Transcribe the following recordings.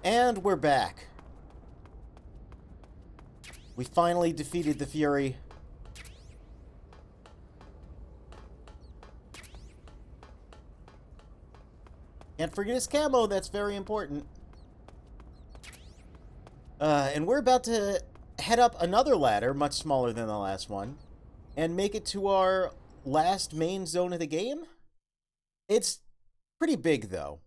And we're back. We finally defeated the Fury. Can't forget his camo, that's very important. And we're about to head up another ladder, much smaller than the last one, and make it to our last main zone of the game. It's pretty big, though.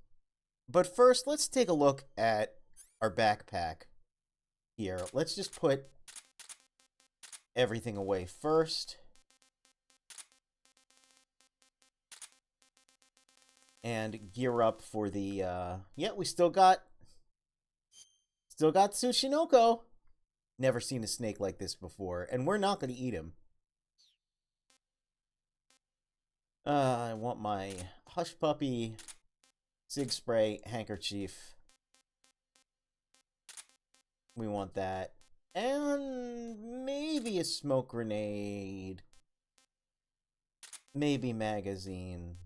But first, let's take a look at our backpack here. Let's just put everything away first. And gear up for the, yeah, we still got Tsushinoko. Never seen a snake like this before, and we're not going to eat him. I want my Hush Puppy, Sig Spray, Handkerchief. We want that. And maybe a smoke grenade. Maybe magazine.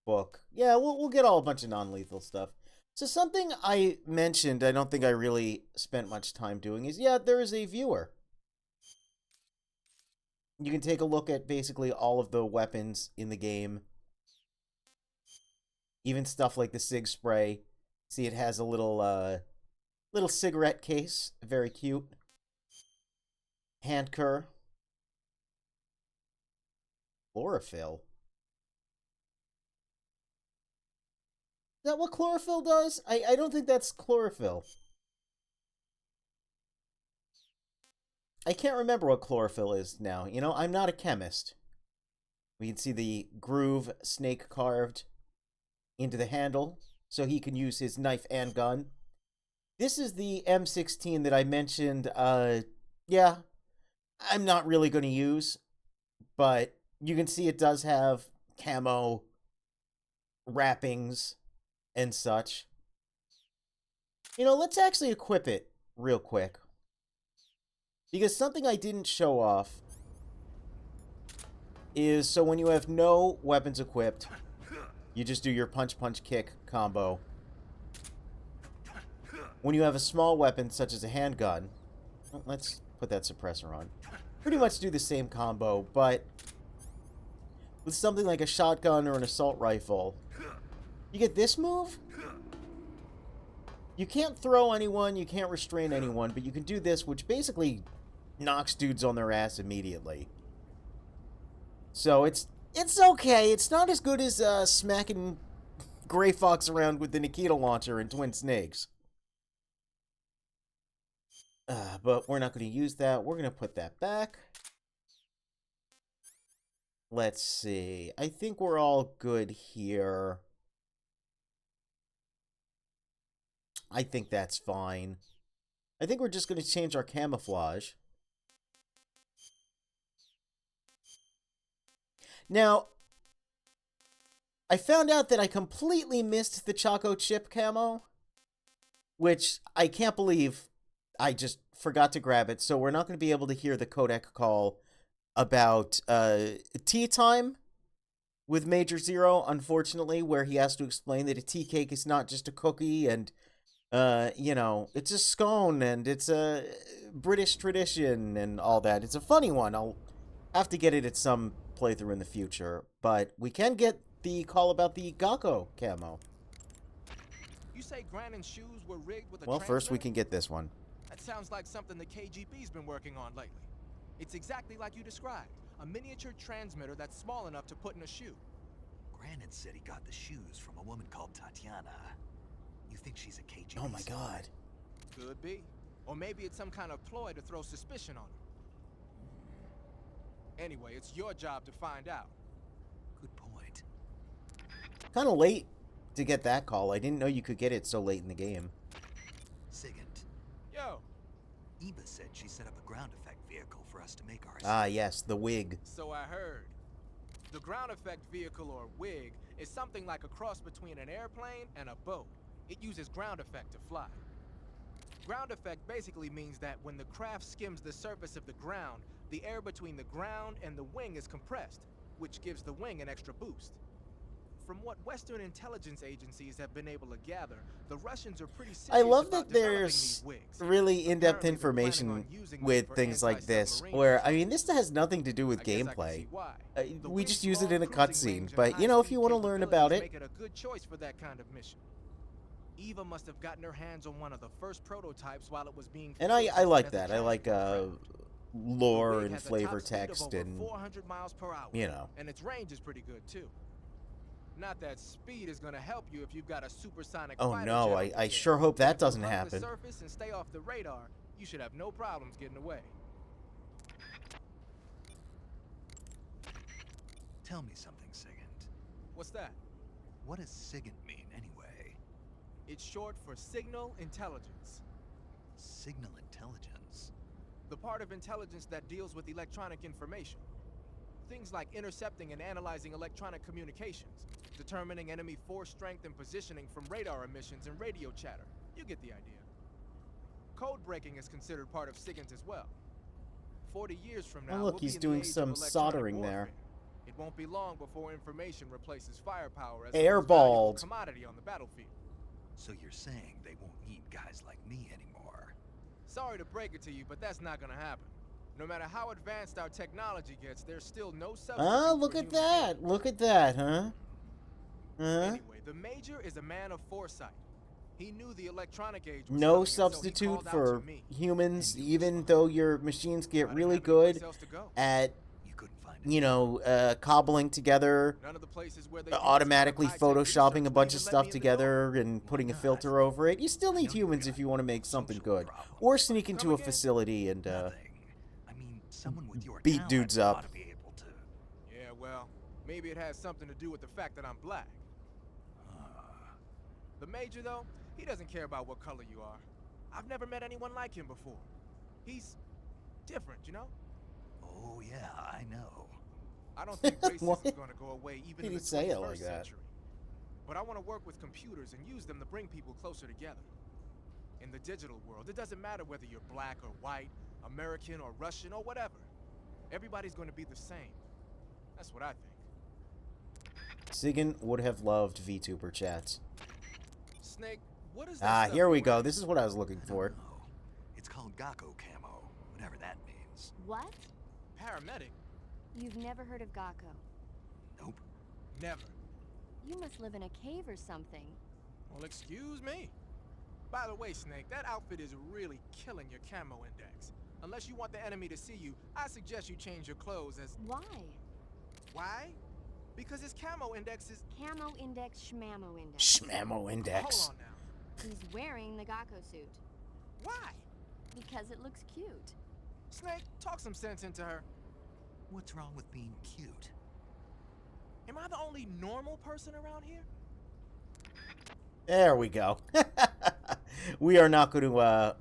Book. Yeah, we'll get all a bunch of non-lethal stuff. So something I mentioned, I don't think I really spent much time doing, is, yeah, there is a viewer. You can take a look at basically all of the weapons in the game. Even stuff like the Sig Spray. See, it has a little cigarette case. Very cute. Hand cur. Chlorophyll. Is that what chlorophyll does? I don't think that's chlorophyll. I can't remember what chlorophyll is now. You know, I'm not a chemist. We can see the groove snake carved into the handle, so he can use his knife and gun. This is the M16 that I mentioned, yeah, I'm not really going to use, but you can see it does have camo wrappings and such. You know, let's actually equip it real quick. Because something I didn't show off is, so when you have no weapons equipped, you just do your punch-punch-kick combo. When you have a small weapon, such as a handgun, let's put that suppressor on, pretty much do the same combo, but with something like a shotgun or an assault rifle, you get this move? You can't throw anyone, you can't restrain anyone, but you can do this, which basically knocks dudes on their ass immediately. So it's okay. It's not as good as smacking Gray Fox around with the Nikita launcher in Twin Snakes. But we're not going to use that. We're going to put that back. Let's see. I think we're all good here. I think that's fine. I think we're just going to change our camouflage. Now, I found out that I completely missed the Choco Chip camo, which I can't believe I just forgot to grab it, so we're not going to be able to hear the codec call about tea time with Major Zero, unfortunately, where he has to explain that a tea cake is not just a cookie and you know, it's a scone, and it's a British tradition, and all that. It's a funny one. I'll have to get it at some playthrough in the future, but we can get the call about the Gakko camo. You say Grannon's shoes were rigged with a Well, first we transmitter? can get this one. That sounds like something the KGB's been working on lately. It's exactly like you described. A miniature transmitter that's small enough to put in a shoe. Grannon said he got the shoes from a woman called Tatiana. You think she's a KGB? Oh my god. Could be. Or maybe it's some kind of ploy to throw suspicion on her. Anyway, it's your job to find out. Good point. Kind of late to get that call. I didn't know you could get it so late in the game. Sigint. Yo. Eva said she set up a ground effect vehicle for us to make ours. Ah, yes, the wig. So I heard. The ground effect vehicle, or WIG, is something like a cross between an airplane and a boat. It uses ground effect to fly. Ground effect basically means that when the craft skims the surface of the ground, the air between the ground and the wing is compressed, which gives the wing an extra boost. from what Western intelligence agencies have been able to gather, the Russians are pretty serious I love about that developing there's these wigs. really in-depth Apparently, they're planning information on using them with for things like this, anti-submarine where, I missiles. mean, this has nothing to do with I guess I can gameplay. see why. The We just wig's use it in a long cruising cutscene, range and but, you know, if you high-speed want to learn about capabilities it, make it a good choice for that kind of mission. Eva must have gotten her hands on one of the first prototypes while it was being and I tested like as a that. I like, transport craft. lore The wig and has a flavor top speed of text over and, 400 miles per hour, you know. and its range is pretty good too. Not that speed is gonna help you if you've got a supersonic Oh fighter no, jet on I your tail. sure hope that If you doesn't hug the happen. surface and stay off the radar, you should have no problems getting away. Tell me something, Sigint. What's that? What does Sigint mean, anyway? It's short for signal intelligence. Signal intelligence? The part of intelligence that deals with electronic information. Things like intercepting and analyzing electronic communications, determining enemy force strength and positioning from radar emissions and radio chatter. You get the idea. Code breaking is considered part of SIGINT as well. 40 years from now, Oh, look, we'll be he's in the doing age of some electronic soldering warfare. there. It won't be long before information replaces firepower as the most valuable Airballed. commodity on the battlefield. So you're saying they won't need guys like me anymore? Sorry to break it to you, but that's not gonna happen. No matter how advanced our technology gets, there's still no substitute Ah, for look at human that. beings. Look at that, huh? Huh? Anyway, the Major is a man of foresight. He knew the electronic age was No coming, and so he substitute called out for to me. humans, even though your machines get I didn't really have any place good else to go. at, You couldn't find you know, cobbling together, None of the places where they do this automatically kind of high-tech photoshopping research a bunch would of even let stuff me in the together and putting a not? filter over it. You still I need know you've humans got if you want to make something social good. problems. Or sneak into Come a again? facility and, Nothing. I mean, someone with your beat talent dudes up. ought to be able to. Yeah, well, maybe it has something to do with the fact that I'm black. The Major, though, he doesn't care about what color you are. I've never met anyone like him before. He's different, you know? Oh yeah, I know. I don't think racism What? is going to go away even Did in he the say it 21st like that? century. But I want to work with computers and use them to bring people closer together. In the digital world, it doesn't matter whether you're black or white, American or Russian or whatever. Everybody's going to be the same. That's what I think. Sigyn would have loved VTuber chats. Snake, what is that Ah, stuff here we you're go. wearing? This is what I was looking for. Oh, it's called Gakko camo, whatever that means. What? Paramedic? You've never heard of Gakko? Nope. Never. You must live in a cave or something. Well, excuse me. By the way, Snake, that outfit is really killing your camo index. Unless you want the enemy to see you, I suggest you change your clothes as... Why? Why? Because his camo index is... Camo index, schmamo index. Schmammo index. Hold on now. He's wearing the Gakko suit. Why? Because it looks cute. Snake, talk some sense into her. What's wrong with being cute? Am I the only normal person around here? There we go. We are not going to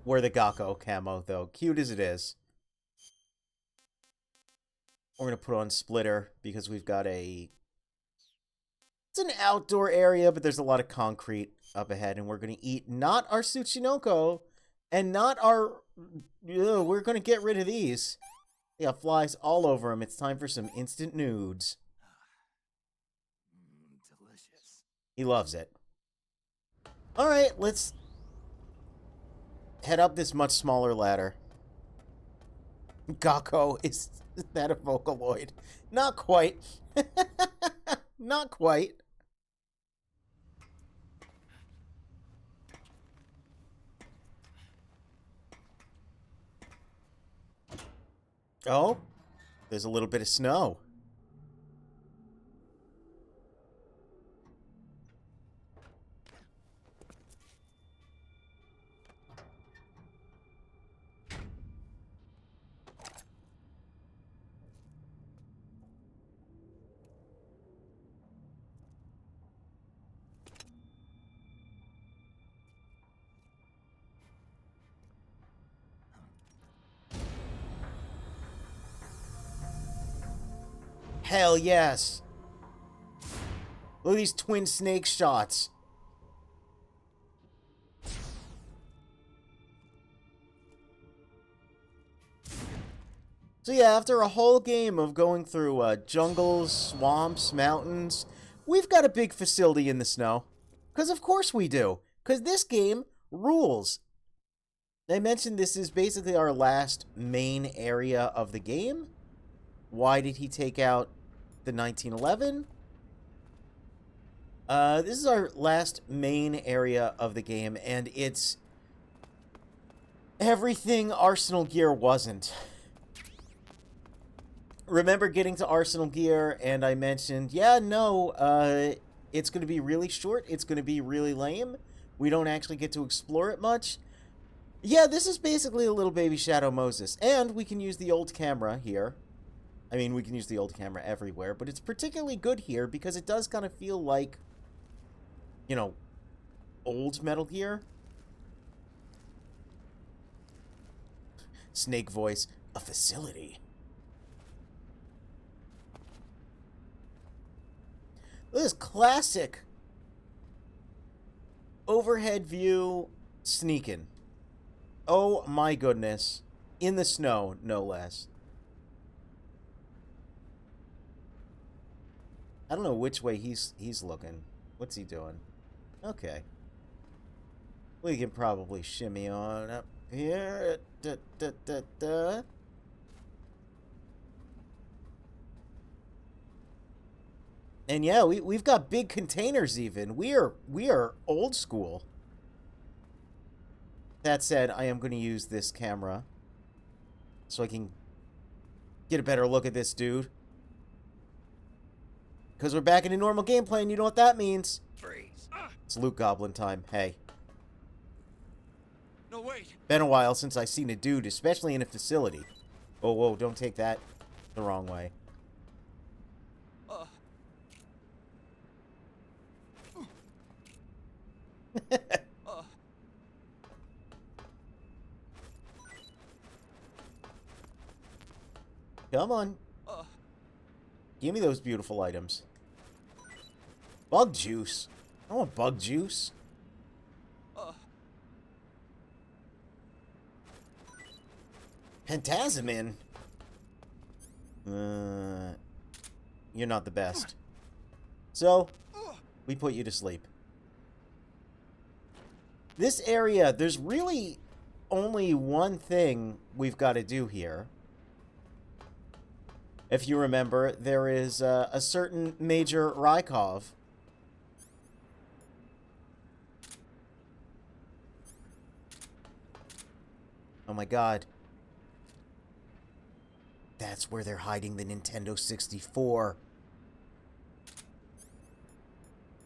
wear the Gakko camo, though. Cute as it is. We're going to put on Splitter because we've got a... It's an outdoor area, but there's a lot of concrete up ahead, and we're going to eat not our Tsuchinoko and not our... we're going to get rid of these. They got flies all over them. It's time for some instant nudes. Delicious. He loves it. Alright, let's head up this much smaller ladder. Gakko, is that a Vocaloid? Not quite. Not quite. Oh, there's a little bit of snow. Hell yes. Look at these twin snake shots. So yeah, after a whole game of going through jungles, swamps, mountains, we've got a big facility in the snow. Because of course we do. Because this game rules. I mentioned this is basically our last main area of the game. Why did he take out the 1911? This is our last main area of the game, and it's everything Arsenal Gear wasn't. Remember getting to Arsenal Gear, and I mentioned, yeah, no, it's going to be really short, it's going to be really lame, we don't actually get to explore it much. Yeah, this is basically a little baby Shadow Moses, and we can use the old camera here. I mean, we can use the old camera everywhere, but it's particularly good here because it does kind of feel like, you know, old Metal Gear. Snake voice, a facility. This is classic overhead view sneaking. Oh my goodness. In the snow, no less. I don't know which way he's looking. What's he doing? Okay. We can probably shimmy on up here. Da, da, da, da. And yeah, we've got big containers even. We are old school. That said, I am going to use this camera so I can get a better look at this dude. Because we're back in a normal gameplay, and you know what that means. Freeze. It's Loot Goblin time. Hey. No, wait. Been a while since I've seen a dude, especially in a facility. Oh, whoa, don't take that the wrong way. Come on. Give me those beautiful items. Bug juice. I want bug juice. Pentazamin. You're not the best. So, we put you to sleep. This area, there's really only one thing we've got to do here. If you remember, there is a certain Major Rykov. Oh my god. That's where they're hiding the Nintendo 64.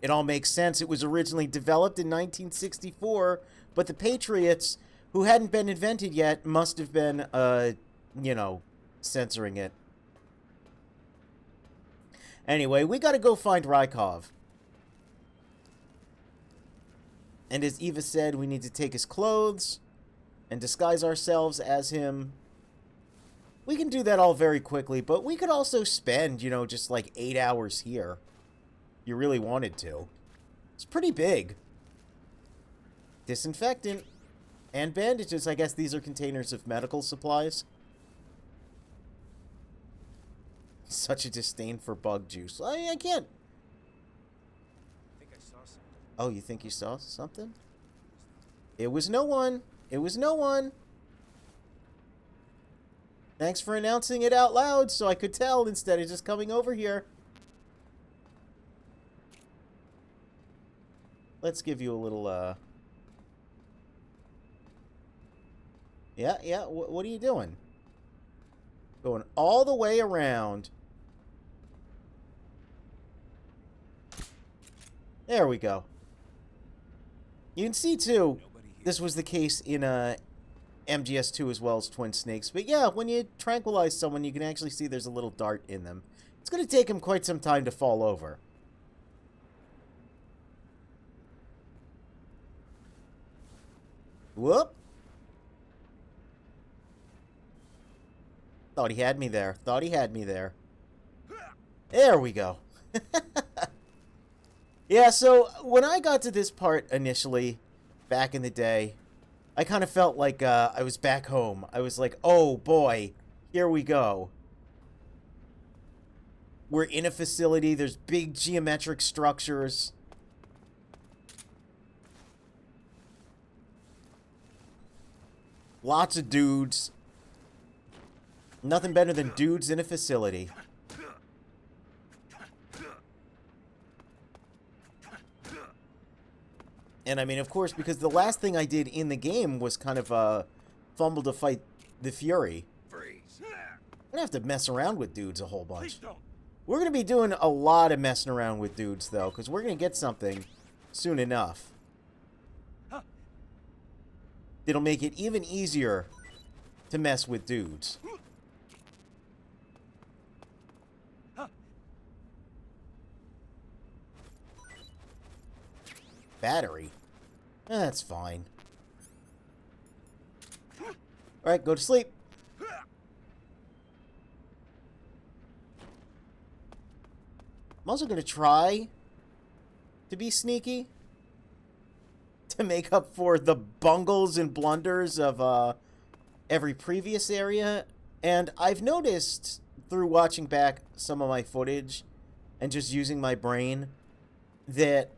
It all makes sense. It was originally developed in 1964, but the Patriots, who hadn't been invented yet, must have been, you know, censoring it. Anyway, we gotta go find Rykov. And as Eva said, we need to take his clothes and disguise ourselves as him. We can do that all very quickly, but we could also spend, you know, just like 8 hours here. If you really wanted to. It's pretty big. Disinfectant. And bandages. I guess these are containers of medical supplies. Such a disdain for bug juice. I can't. I think I saw something. Oh, you think you saw something? It was no one. It was no one. Thanks for announcing it out loud so I could tell instead of just coming over here. Let's give you a little, Yeah, what are you doing? Going all the way around. There we go. You can see, too, this was the case in, MGS2 as well as Twin Snakes. But yeah, when you tranquilize someone, you can actually see there's a little dart in them. It's going to take him quite some time to fall over. Whoop. Thought he had me there. Thought he had me there. There we go. Yeah, so when I got to this part initially, back in the day, I kind of felt like I was back home. I was like, oh boy, here we go. we're in a facility. There's big geometric structures. Lots of dudes. Nothing better than dudes in a facility. And I mean, of course, because the last thing I did in the game was kind of fumble to fight the Fury. Freeze. I'm gonna have to mess around with dudes a whole bunch. We're gonna be doing a lot of messing around with dudes, though, because we're gonna get something soon enough. It'll make it even easier to mess with dudes. Battery? That's fine. Alright, go to sleep. I'm also going to try to be sneaky to make up for the bungles and blunders of every previous area. And I've noticed through watching back some of my footage and just using my brain that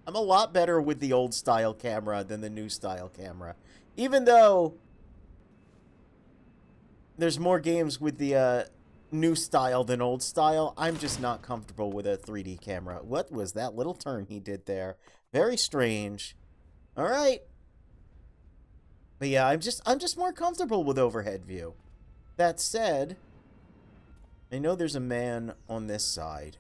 I'm a lot better with the old style camera than the new style camera. Even though there's more games with the new style than old style, I'm just not comfortable with a 3D camera. What was that little turn he did there? Very strange. Alright. But yeah, I'm just more comfortable with overhead view. That said, I know there's a man on this side.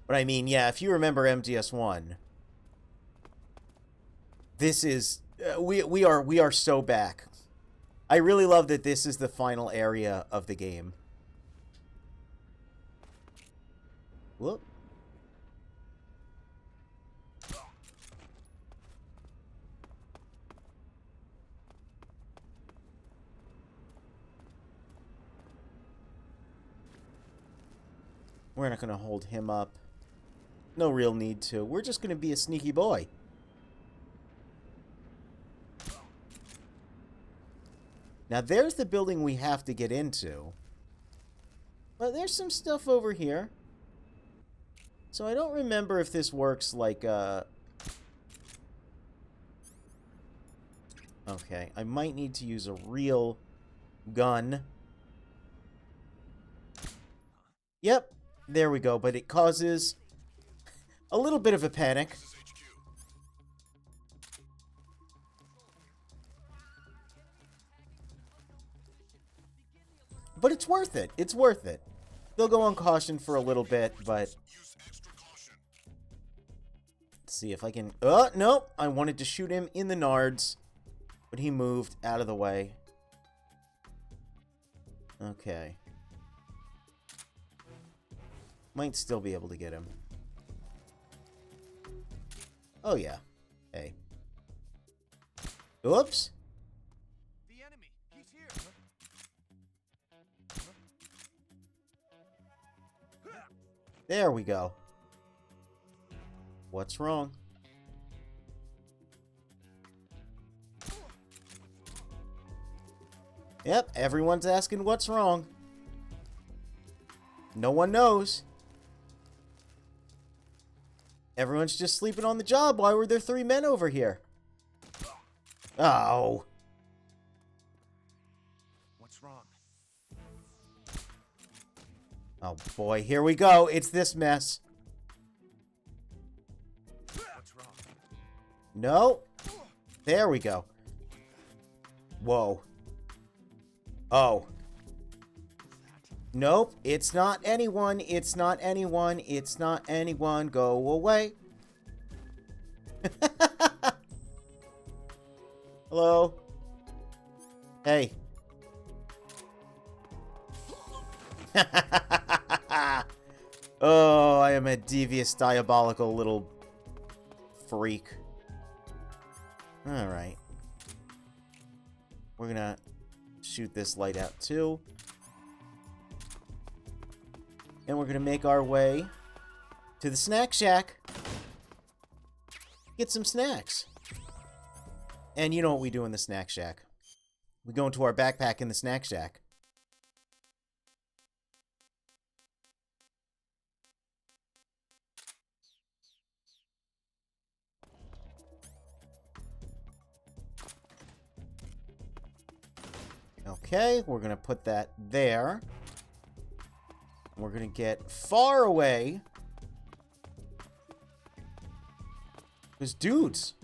But I mean, yeah, if you remember MGS1, this is we are so back. I really love that this is the final area of the game. Whoop. We're not going to hold him up. No real need to. We're just going to be a sneaky boy. Now, there's the building we have to get into. But there's some stuff over here. So I don't remember if this works like, Okay, I might need to use a real gun. Yep, there we go. But it causes a little bit of a panic. But it's worth it. It's worth it. They'll go on caution for a little bit, but... Let's see if I can... Oh, nope. I wanted to shoot him in the nards, but he moved out of the way. Okay. Might still be able to get him. Oh, yeah. Hey. Oops. The enemy, he's here. There we go. What's wrong? Yep, everyone's asking what's wrong. No one knows. Everyone's just sleeping on the job. Why were there 3 men over here? Oh. What's wrong? Oh boy, here we go. It's this mess. What's wrong? No. There we go. Whoa. Oh. Nope, it's not anyone. It's not anyone. It's not anyone. Go away. Hello? Hey. Oh, I am a devious, diabolical little freak. Alright. We're gonna shoot this light out too. And we're gonna make our way to the snack shack. Get some snacks. And you know what we do in the snack shack. We go into our backpack in the snack shack. Okay, we're going to put that there. We're going to get far away. Because dudes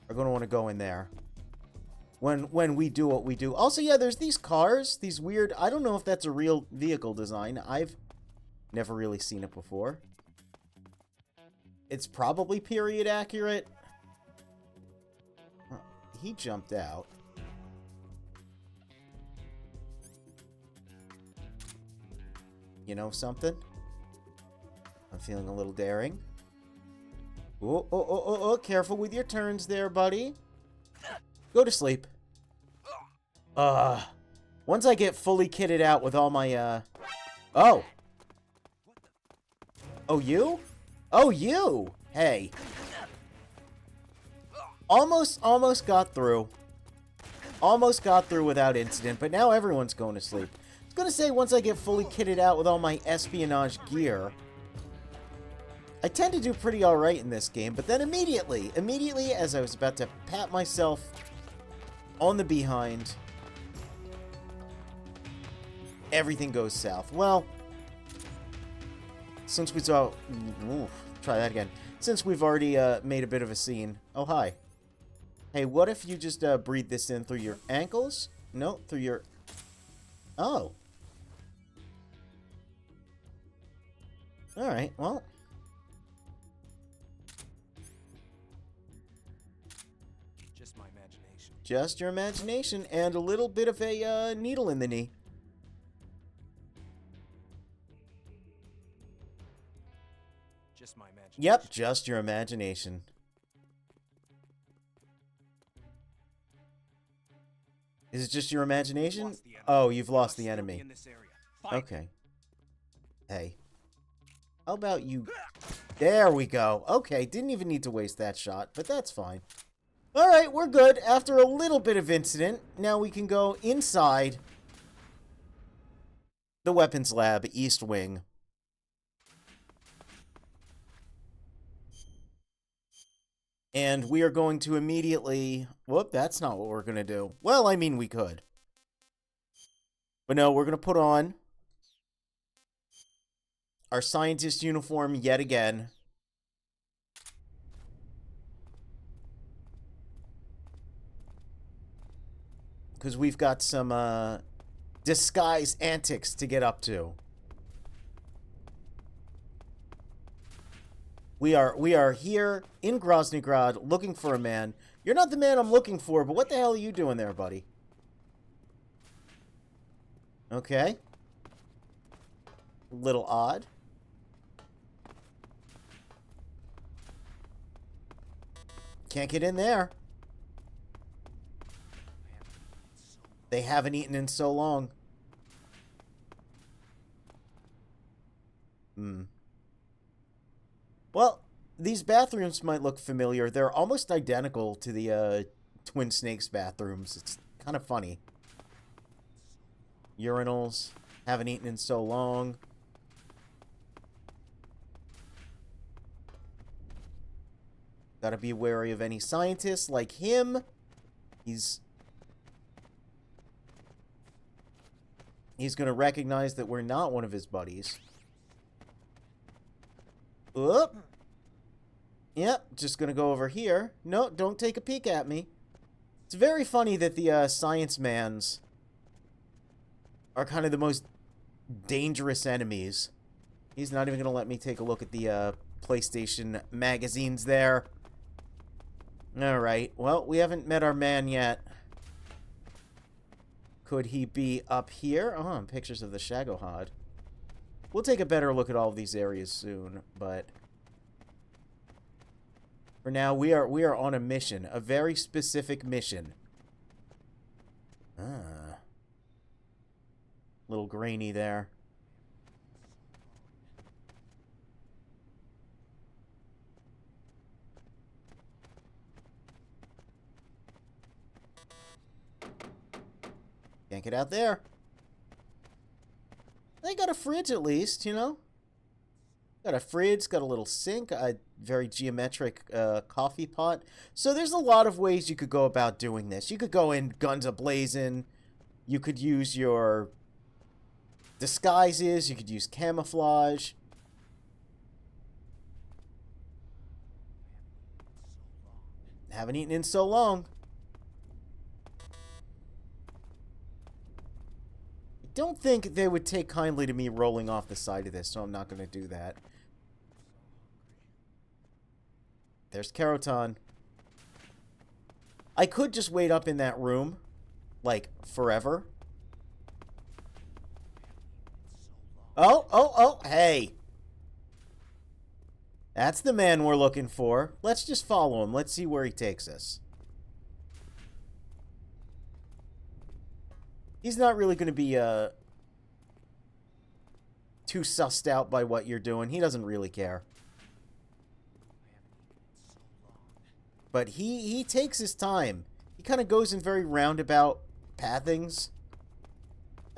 are going to want to go in there when we do what we do. Also, yeah, there's these cars, these weird... I don't know if that's a real vehicle design. I've never really seen it before. It's probably period accurate. He jumped out. You know something? I'm feeling a little daring. Oh, careful with your turns there, buddy. Go to sleep. Once I get fully kitted out with all my, Oh! Oh, you? Oh, you! Hey. Almost got through. Almost got through without incident, but now everyone's going to sleep. I was gonna say, once I get fully kitted out with all my espionage gear, I tend to do pretty alright in this game, but then immediately as I was about to pat myself on the behind, everything goes south. Well, since we saw... try that again. Since we've already made a bit of a scene... Oh, hi. Hey, what if you just breathe this in through your ankles? No, through your... Oh. Alright, well... Just my imagination. Just your imagination and a little bit of a needle in the knee. Just my imagination. Yep, just your imagination. Is it just your imagination? Oh, you've lost the enemy. Okay. Hey. How about you... There we go. Okay, didn't even need to waste that shot, but that's fine. Alright, we're good. After a little bit of incident, now we can go inside the weapons lab, East Wing. And we are going to immediately... Whoop, that's not what we're going to do. Well, I mean, we could. But no, we're going to put on our scientist uniform yet again. Because we've got some disguise antics to get up to. We are here in Groznygrad looking for a man. You're not the man I'm looking for, but what the hell are you doing there, buddy? Okay. A little odd. Can't get in there. They haven't eaten in so long. Well, these bathrooms might look familiar. They're almost identical to the Twin Snakes bathrooms. It's kind of funny. Urinals. Haven't eaten in so long. Gotta be wary of any scientists like him. He's gonna recognize that we're not one of his buddies. Oop. Yep, just gonna go over here. No, don't take a peek at me. It's very funny that the science mans are kind of the most dangerous enemies. He's not even gonna let me take a look at the PlayStation magazines there. Alright, well, we haven't met our man yet. Could he be up here? Oh, pictures of the Shagohod. We'll take a better look at all of these areas soon, but for now we are on a mission, a very specific mission. Little grainy there. Can't get out there. They got a fridge at least, you know? Got a fridge, got a little sink, a very geometric coffee pot. So there's a lot of ways you could go about doing this. You could go in guns a-blazing. You could use your disguises. You could use camouflage. Haven't eaten in so long. I don't think they would take kindly to me rolling off the side of this, so I'm not going to do that. There's Keroton. I could just wait up in that room, like, forever. Oh, hey. That's the man we're looking for. Let's just follow him. Let's see where he takes us. He's not really going to be, too sussed out by what you're doing. He doesn't really care. But he takes his time. He kind of goes in very roundabout pathings.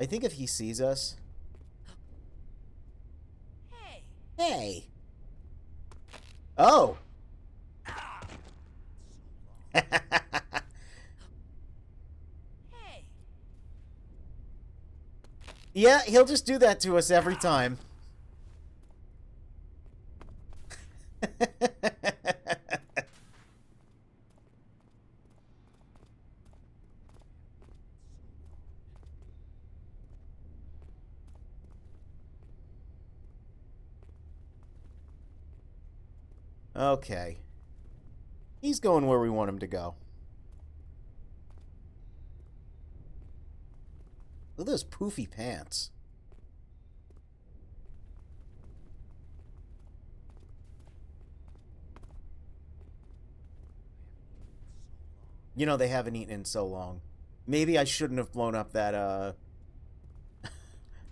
I think if he sees us... Hey! Oh! Yeah, he'll just do that to us every time. Okay. He's going where we want him to go. Look at those poofy pants. You know, they haven't eaten in so long. Maybe I shouldn't have blown up that,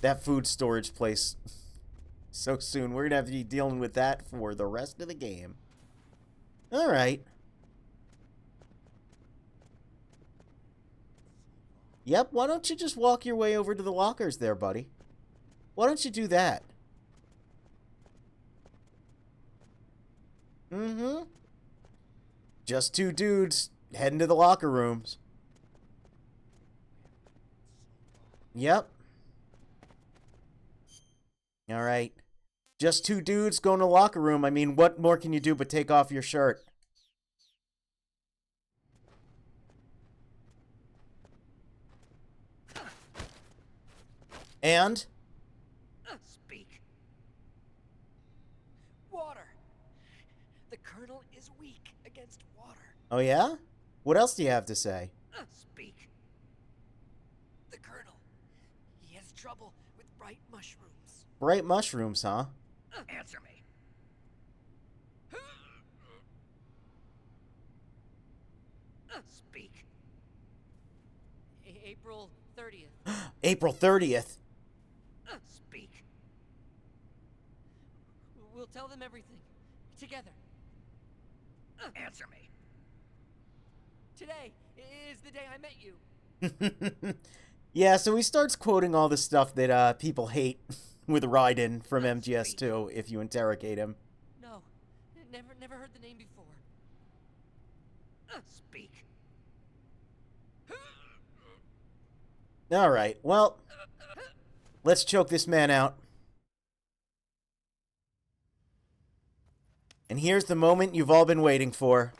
that food storage place so soon. We're gonna have to be dealing with that for the rest of the game. Alright. Yep, why don't you just walk your way over to the lockers there, buddy? Why don't you do that? Mm-hmm. Just two dudes heading to the locker rooms. Yep. Alright. Just two dudes going to the locker room. I mean, what more can you do but take off your shirt? And? Speak. Water. The Colonel is weak against water. Oh, yeah? What else do you have to say? Speak. The Colonel. He has trouble with bright mushrooms. Bright mushrooms, huh? Answer me. Speak. April 30th. April 30th. Speak. We'll tell them everything. Together. Answer me. Today is the day I met you. Yeah, so he starts quoting all the stuff that people hate with Raiden from MGS2 if you interrogate him. No, never heard the name before. Speak. Alright, well, let's choke this man out. And here's the moment you've all been waiting for.